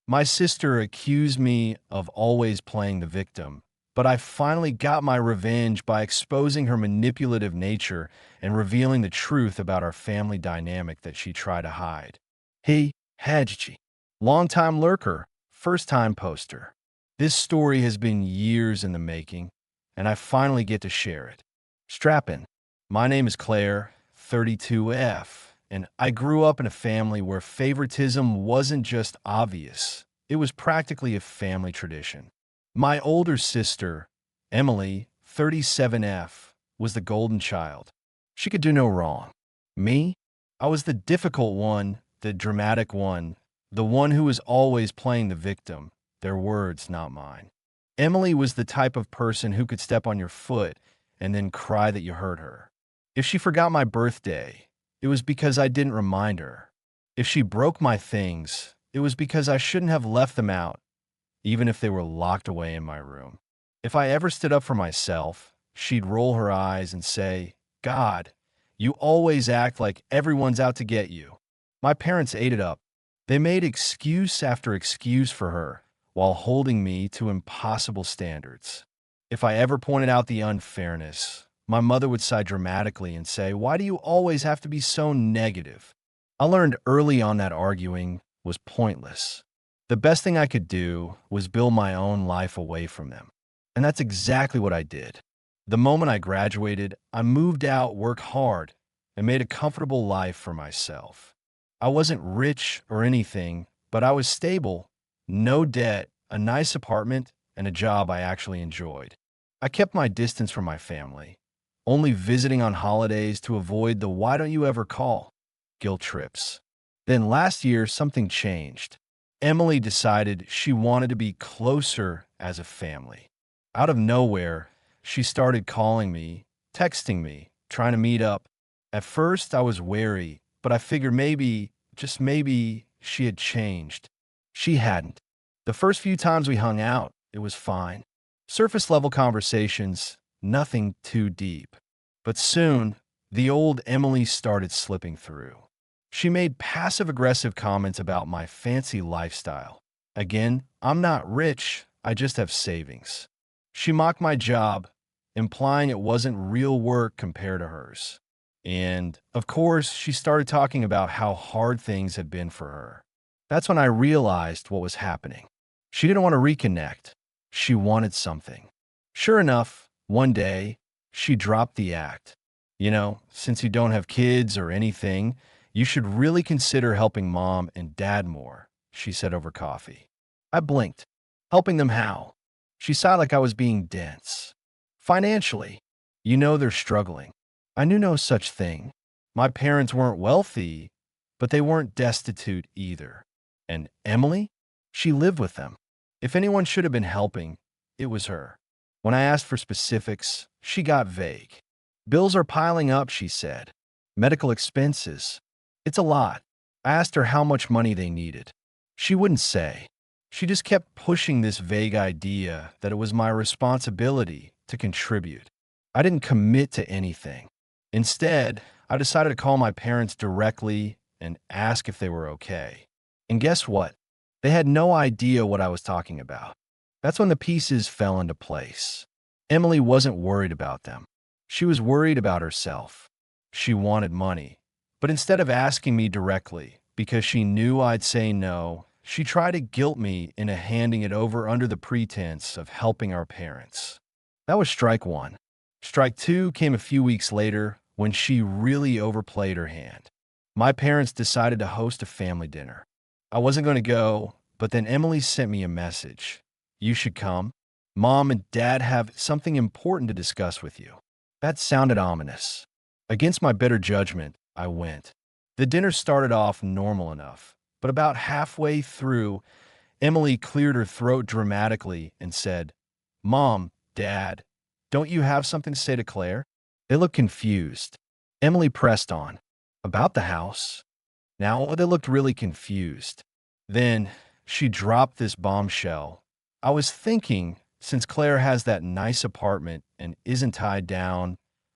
My sister accused me of always playing the victim, but I finally got my revenge by exposing her manipulative nature and revealing the truth about our family dynamic that she tried to hide. Hey, Hajji, longtime lurker, first-time poster. This story has been years in the making, and I finally get to share it. Strap in. My name is Claire, 32F, and I grew up in a family where favoritism wasn't just obvious. It was practically a family tradition. My older sister, Emily, 37F, was the golden child. She could do no wrong. Me? I was the difficult one, the dramatic one, the one who was always playing the victim. Their words, not mine. Emily was the type of person who could step on your foot and then cry that you hurt her. If she forgot my birthday, it was because I didn't remind her. If she broke my things, it was because I shouldn't have left them out, even if they were locked away in my room. If I ever stood up for myself, she'd roll her eyes and say, God, you always act like everyone's out to get you. My parents ate it up. They made excuse after excuse for her while holding me to impossible standards. If I ever pointed out the unfairness, my mother would sigh dramatically and say, why do you always have to be so negative? I learned early on that arguing was pointless. The best thing I could do was build my own life away from them. And that's exactly what I did. The moment I graduated, I moved out, worked hard, and made a comfortable life for myself. I wasn't rich or anything, but I was stable, no debt, a nice apartment, and a job I actually enjoyed. I kept my distance from my family, only visiting on holidays to avoid the why don't you ever call guilt trips. Then last year, something changed. Emily decided she wanted to be closer as a family. Out of nowhere, she started calling me, texting me, trying to meet up. At first, I was wary, but I figured maybe, just maybe, she had changed. She hadn't. The first few times we hung out, it was fine. Surface level conversations, nothing too deep. But soon, the old Emily started slipping through. She made passive-aggressive comments about my fancy lifestyle. Again, I'm not rich, I just have savings. She mocked my job, implying it wasn't real work compared to hers. And, of course, she started talking about how hard things had been for her. That's when I realized what was happening. She didn't want to reconnect. She wanted something. Sure enough, one day, she dropped the act. Since you don't have kids or anything, you should really consider helping mom and dad more, she said over coffee. I blinked. Helping them how? She sighed like I was being dense. Financially. They're struggling. I knew no such thing. My parents weren't wealthy, but they weren't destitute either. And Emily? She lived with them. If anyone should have been helping, it was her. When I asked for specifics, she got vague. Bills are piling up, she said. Medical expenses. It's a lot. I asked her how much money they needed. She wouldn't say. She just kept pushing this vague idea that it was my responsibility to contribute. I didn't commit to anything. Instead, I decided to call my parents directly and ask if they were okay. And guess what? They had no idea what I was talking about. That's when the pieces fell into place. Emily wasn't worried about them. She was worried about herself. She wanted money. But instead of asking me directly, because she knew I'd say no, she tried to guilt me into handing it over under the pretense of helping our parents. That was strike one. Strike two came a few weeks later when she really overplayed her hand. My parents decided to host a family dinner. I wasn't going to go, but then Emily sent me a message. You should come. Mom and Dad have something important to discuss with you. That sounded ominous. Against my better judgment, I went. The dinner started off normal enough, but about halfway through, Emily cleared her throat dramatically and said, Mom, Dad, don't you have something to say to Claire? They looked confused. Emily pressed on. About the house. Now they looked really confused. Then she dropped this bombshell. I was thinking, since Claire has that nice apartment and isn't tied down,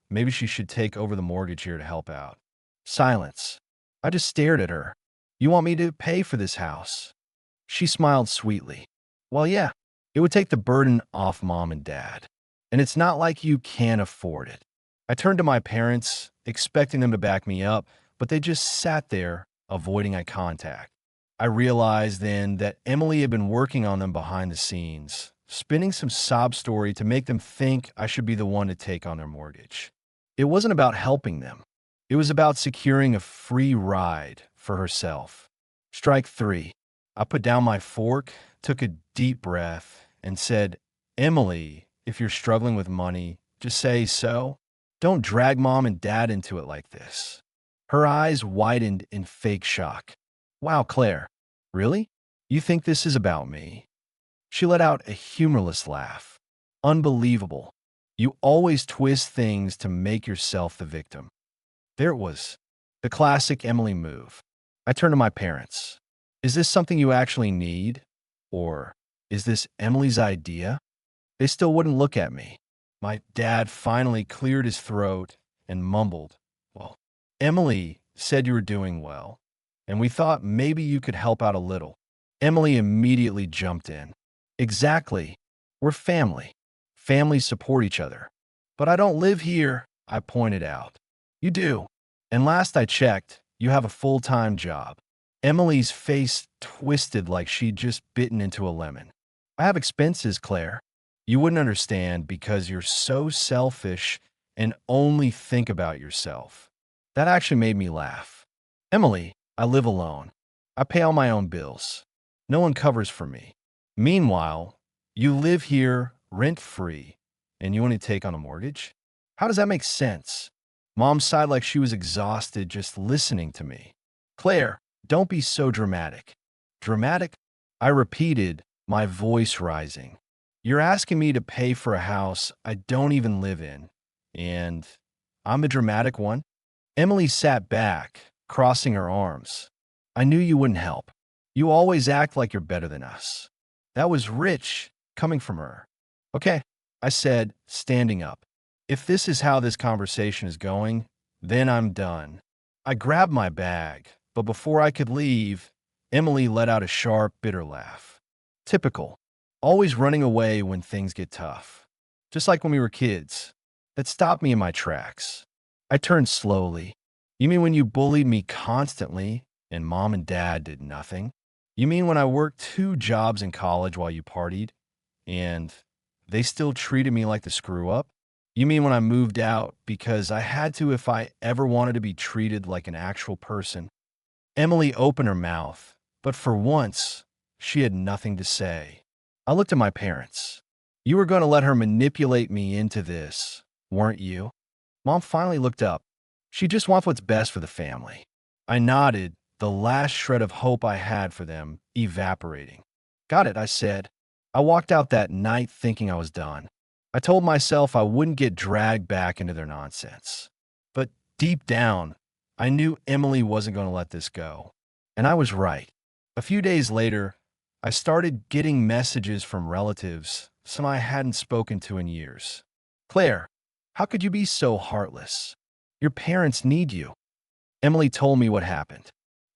maybe she should take over the mortgage here to help out. Silence. I just stared at her. You want me to pay for this house? She smiled sweetly. Well, yeah, it would take the burden off mom and dad. And it's not like you can't afford it. I turned to my parents, expecting them to back me up, but they just sat there, avoiding eye contact. I realized then that Emily had been working on them behind the scenes, spinning some sob story to make them think I should be the one to take on their mortgage. It wasn't about helping them. It was about securing a free ride for herself. Strike three. I put down my fork, took a deep breath, and said, Emily, if you're struggling with money, just say so. Don't drag mom and dad into it like this. Her eyes widened in fake shock. Wow, Claire, really? You think this is about me? She let out a humorless laugh. Unbelievable. You always twist things to make yourself the victim. There it was. The classic Emily move. I turned to my parents. Is this something you actually need? Or is this Emily's idea? They still wouldn't look at me. My dad finally cleared his throat and mumbled, Well, Emily said you were doing well, and we thought maybe you could help out a little. Emily immediately jumped in. Exactly. We're family. Families support each other. But I don't live here, I pointed out. You do. And last I checked, you have a full-time job. Emily's face twisted like she'd just bitten into a lemon. I have expenses, Claire. You wouldn't understand because you're so selfish and only think about yourself. That actually made me laugh. Emily, I live alone. I pay all my own bills. No one covers for me. Meanwhile, you live here rent-free and you want to take on a mortgage? How does that make sense? Mom sighed like she was exhausted just listening to me. Claire, don't be so dramatic. Dramatic? I repeated, my voice rising. You're asking me to pay for a house I don't even live in, and I'm a dramatic one? Emily sat back, crossing her arms. I knew you wouldn't help. You always act like you're better than us. That was rich, coming from her. Okay, I said, standing up. If this is how this conversation is going, then I'm done. I grabbed my bag, but before I could leave, Emily let out a sharp, bitter laugh. Typical. Always running away when things get tough. Just like when we were kids. That stopped me in my tracks. I turned slowly. You mean when you bullied me constantly and mom and dad did nothing? You mean when I worked 2 jobs in college while you partied and they still treated me like the screw-up? You mean when I moved out because I had to if I ever wanted to be treated like an actual person? Emily opened her mouth, but for once, she had nothing to say. I looked at my parents. You were going to let her manipulate me into this, weren't you? Mom finally looked up. She just wants what's best for the family. I nodded, the last shred of hope I had for them evaporating. Got it, I said. I walked out that night thinking I was done. I told myself I wouldn't get dragged back into their nonsense. But deep down, I knew Emily wasn't going to let this go. And I was right. A few days later, I started getting messages from relatives, some I hadn't spoken to in years. Claire, how could you be so heartless? Your parents need you. Emily told me what happened.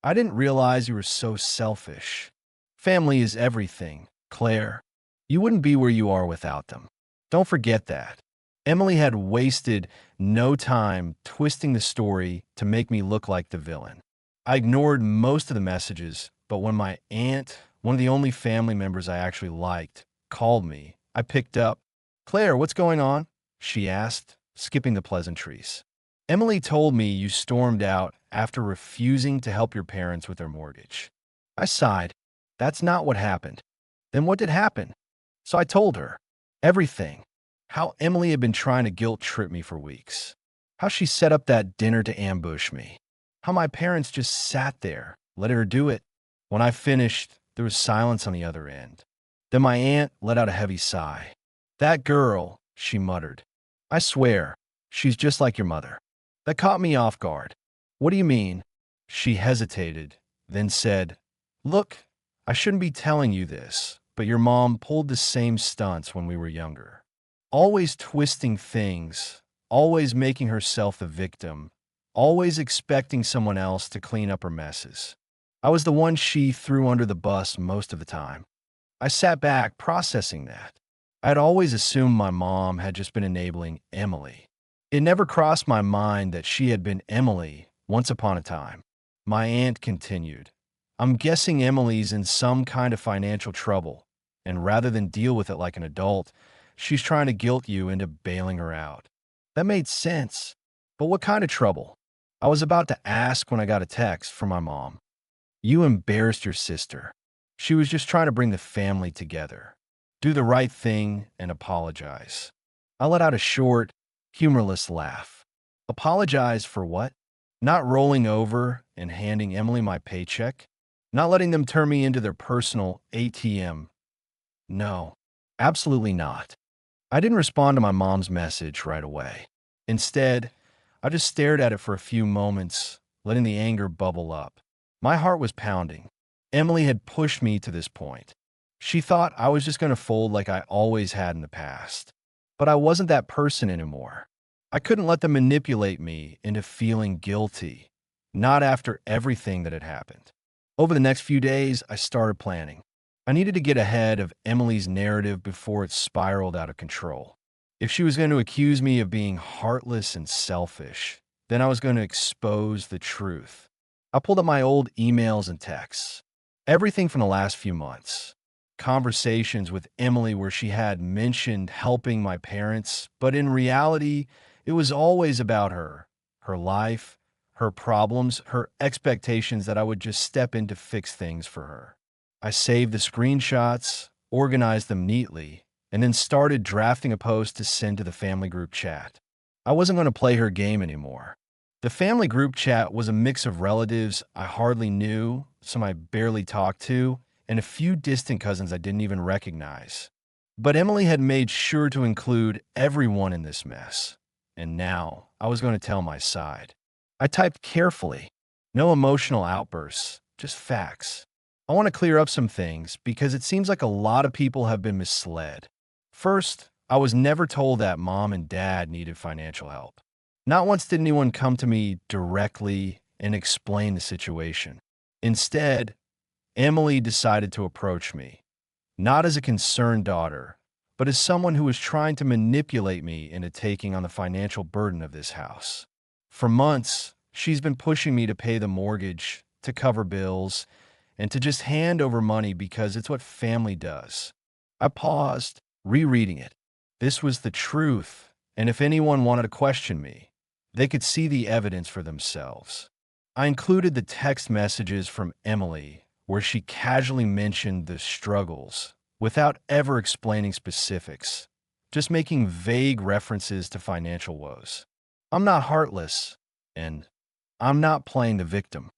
I didn't realize you were so selfish. Family is everything, Claire. You wouldn't be where you are without them. Don't forget that. Emily had wasted no time twisting the story to make me look like the villain. I ignored most of the messages, but when my aunt, one of the only family members I actually liked, called me, I picked up. Claire, what's going on? She asked, skipping the pleasantries. Emily told me you stormed out after refusing to help your parents with their mortgage. I sighed. That's not what happened. Then what did happen? So I told her. Everything. How Emily had been trying to guilt trip me for weeks. How she set up that dinner to ambush me. How my parents just sat there, let her do it. When I finished, there was silence on the other end. Then my aunt let out a heavy sigh. That girl, she muttered. I swear, she's just like your mother. That caught me off guard. What do you mean? She hesitated, then said, Look, I shouldn't be telling you this, but your mom pulled the same stunts when we were younger. Always twisting things, always making herself the victim, always expecting someone else to clean up her messes. I was the one she threw under the bus most of the time. I sat back processing that. I had always assumed my mom had just been enabling Emily. It never crossed my mind that she had been Emily once upon a time. My aunt continued, I'm guessing Emily's in some kind of financial trouble, and rather than deal with it like an adult, she's trying to guilt you into bailing her out. That made sense. But what kind of trouble? I was about to ask when I got a text from my mom. You embarrassed your sister. She was just trying to bring the family together. Do the right thing and apologize. I let out a short, humorless laugh. Apologize for what? Not rolling over and handing Emily my paycheck? Not letting them turn me into their personal ATM? No, absolutely not. I didn't respond to my mom's message right away. Instead, I just stared at it for a few moments, letting the anger bubble up. My heart was pounding. Emily had pushed me to this point. She thought I was just going to fold like I always had in the past. But I wasn't that person anymore. I couldn't let them manipulate me into feeling guilty, not after everything that had happened. Over the next few days, I started planning. I needed to get ahead of Emily's narrative before it spiraled out of control. If she was going to accuse me of being heartless and selfish, then I was going to expose the truth. I pulled up my old emails and texts. Everything from the last few months. Conversations with Emily where she had mentioned helping my parents, but in reality, it was always about her life, her problems, her expectations that I would just step in to fix things for her. I saved the screenshots, organized them neatly, and then started drafting a post to send to the family group chat. I wasn't going to play her game anymore. The family group chat was a mix of relatives I hardly knew, some I barely talked to, and a few distant cousins I didn't even recognize. But Emily had made sure to include everyone in this mess, and now I was going to tell my side. I typed carefully, no emotional outbursts, just facts. I want to clear up some things because it seems like a lot of people have been misled. First, I was never told that mom and dad needed financial help. Not once did anyone come to me directly and explain the situation. Instead, Emily decided to approach me, not as a concerned daughter, but as someone who was trying to manipulate me into taking on the financial burden of this house. For months, she's been pushing me to pay the mortgage, to cover bills, and to just hand over money because it's what family does. I paused, rereading it. This was the truth, and if anyone wanted to question me, they could see the evidence for themselves. I included the text messages from Emily where she casually mentioned the struggles without ever explaining specifics, just making vague references to financial woes. I'm not heartless, and I'm not playing the victim.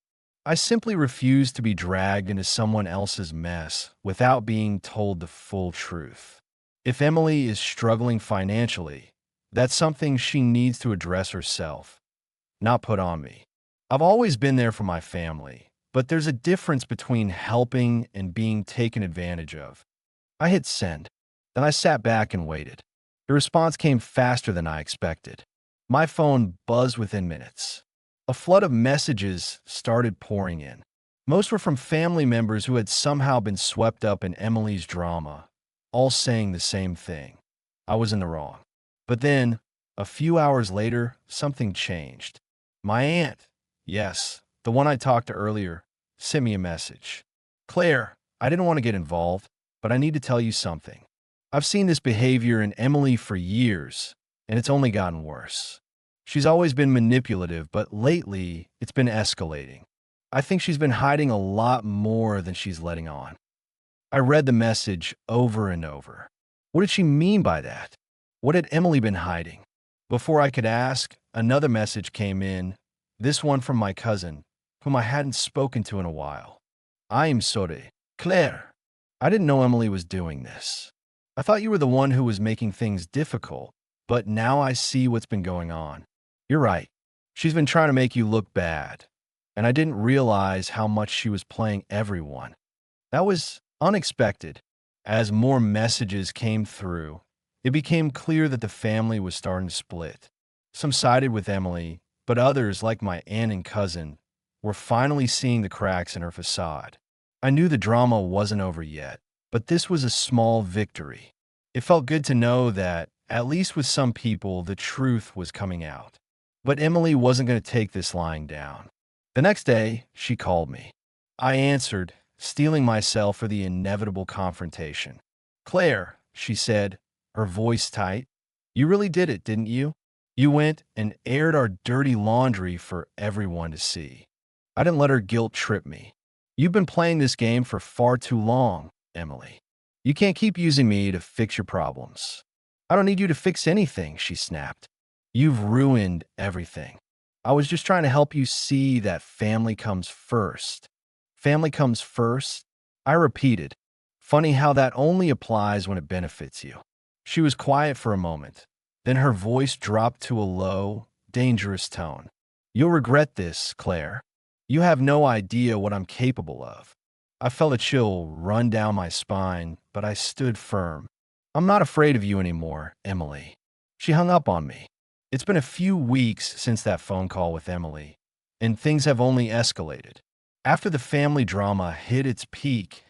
I simply refuse to be dragged into someone else's mess without being told the full truth. If Emily is struggling financially, that's something she needs to address herself, not put on me. I've always been there for my family, but there's a difference between helping and being taken advantage of. I hit send. Then I sat back and waited. The response came faster than I expected. My phone buzzed within minutes. A flood of messages started pouring in. Most were from family members who had somehow been swept up in Emily's drama, all saying the same thing. I was in the wrong. But then, a few hours later, something changed. My aunt, yes, the one I talked to earlier, sent me a message. Claire, I didn't want to get involved, but I need to tell you something. I've seen this behavior in Emily for years, and it's only gotten worse. She's always been manipulative, but lately, it's been escalating. I think she's been hiding a lot more than she's letting on. I read the message over and over. What did she mean by that? What had Emily been hiding? Before I could ask, another message came in, this one from my cousin, whom I hadn't spoken to in a while. I'm sorry. Claire, I didn't know Emily was doing this. I thought you were the one who was making things difficult, but now I see what's been going on. You're right. She's been trying to make you look bad, and I didn't realize how much she was playing everyone. That was unexpected. As more messages came through, it became clear that the family was starting to split. Some sided with Emily, but others, like my aunt and cousin, were finally seeing the cracks in her facade. I knew the drama wasn't over yet, but this was a small victory. It felt good to know that, at least with some people, the truth was coming out. But Emily wasn't going to take this lying down. The next day, she called me. I answered, steeling myself for the inevitable confrontation. "Claire," she said, her voice tight, "you really did it, didn't you? You went and aired our dirty laundry for everyone to see." I didn't let her guilt trip me. "You've been playing this game for far too long, Emily. You can't keep using me to fix your problems." "I don't need you to fix anything," she snapped. "You've ruined everything. I was just trying to help you see that family comes first." "Family comes first?" I repeated. Funny how that only applies when it benefits you. She was quiet for a moment. Then her voice dropped to a low, dangerous tone. "You'll regret this, Claire. You have no idea what I'm capable of." I felt a chill run down my spine, but I stood firm. "I'm not afraid of you anymore, Emily." She hung up on me. It's been a few weeks since that phone call with Emily, and things have only escalated. After the family drama hit its peak,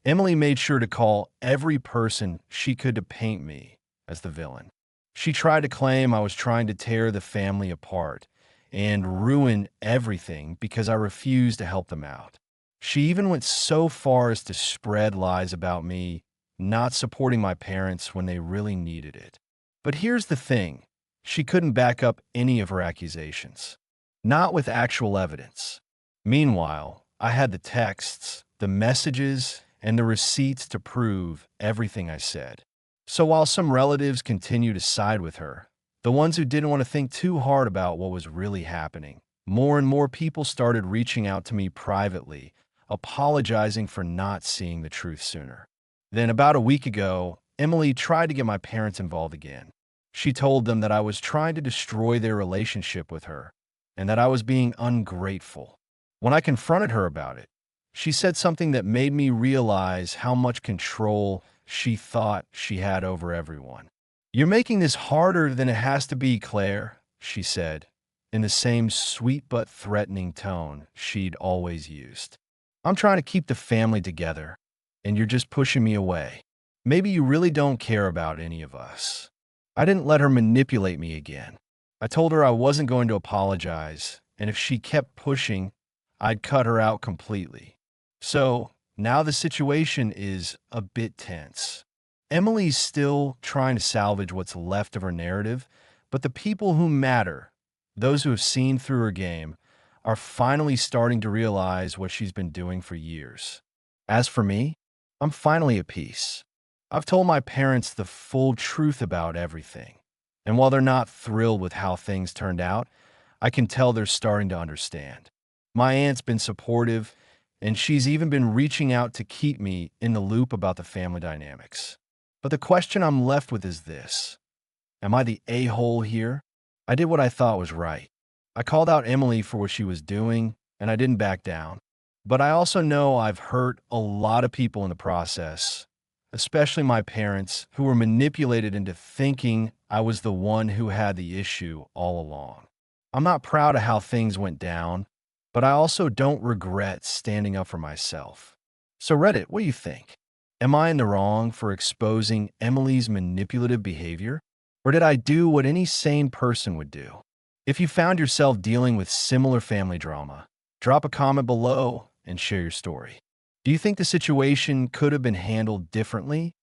Emily made sure to call every person she could to paint me as the villain. She tried to claim I was trying to tear the family apart and ruin everything because I refused to help them out. She even went so far as to spread lies about me not supporting my parents when they really needed it. But here's the thing, she couldn't back up any of her accusations. Not with actual evidence. Meanwhile, I had the texts, the messages, and the receipts to prove everything I said. So while some relatives continue to side with her, the ones who didn't want to think too hard about what was really happening, more and more people started reaching out to me privately, apologizing for not seeing the truth sooner. Then about a week ago, Emily tried to get my parents involved again. She told them that I was trying to destroy their relationship with her and that I was being ungrateful. When I confronted her about it, she said something that made me realize how much control she thought she had over everyone. "You're making this harder than it has to be, Claire," she said, in the same sweet but threatening tone she'd always used. "I'm trying to keep the family together, and you're just pushing me away. Maybe you really don't care about any of us." I didn't let her manipulate me again. I told her I wasn't going to apologize, and if she kept pushing, I'd cut her out completely. So now the situation is a bit tense. Emily's still trying to salvage what's left of her narrative, but the people who matter, those who have seen through her game, are finally starting to realize what she's been doing for years. As for me, I'm finally at peace. I've told my parents the full truth about everything, and while they're not thrilled with how things turned out, I can tell they're starting to understand. My aunt's been supportive, and she's even been reaching out to keep me in the loop about the family dynamics. But the question I'm left with is this. Am I the a-hole here? I did what I thought was right. I called out Emily for what she was doing, and I didn't back down. But I also know I've hurt a lot of people in the process, especially my parents, who were manipulated into thinking I was the one who had the issue all along. I'm not proud of how things went down, but I also don't regret standing up for myself. So Reddit, what do you think? Am I in the wrong for exposing Emily's manipulative behavior? Or did I do what any sane person would do? If you found yourself dealing with similar family drama, drop a comment below and share your story. Do you think the situation could have been handled differently?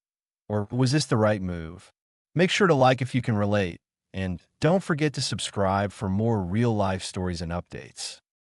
Or was this the right move? Make sure to like if you can relate, and don't forget to subscribe for more real-life stories and updates.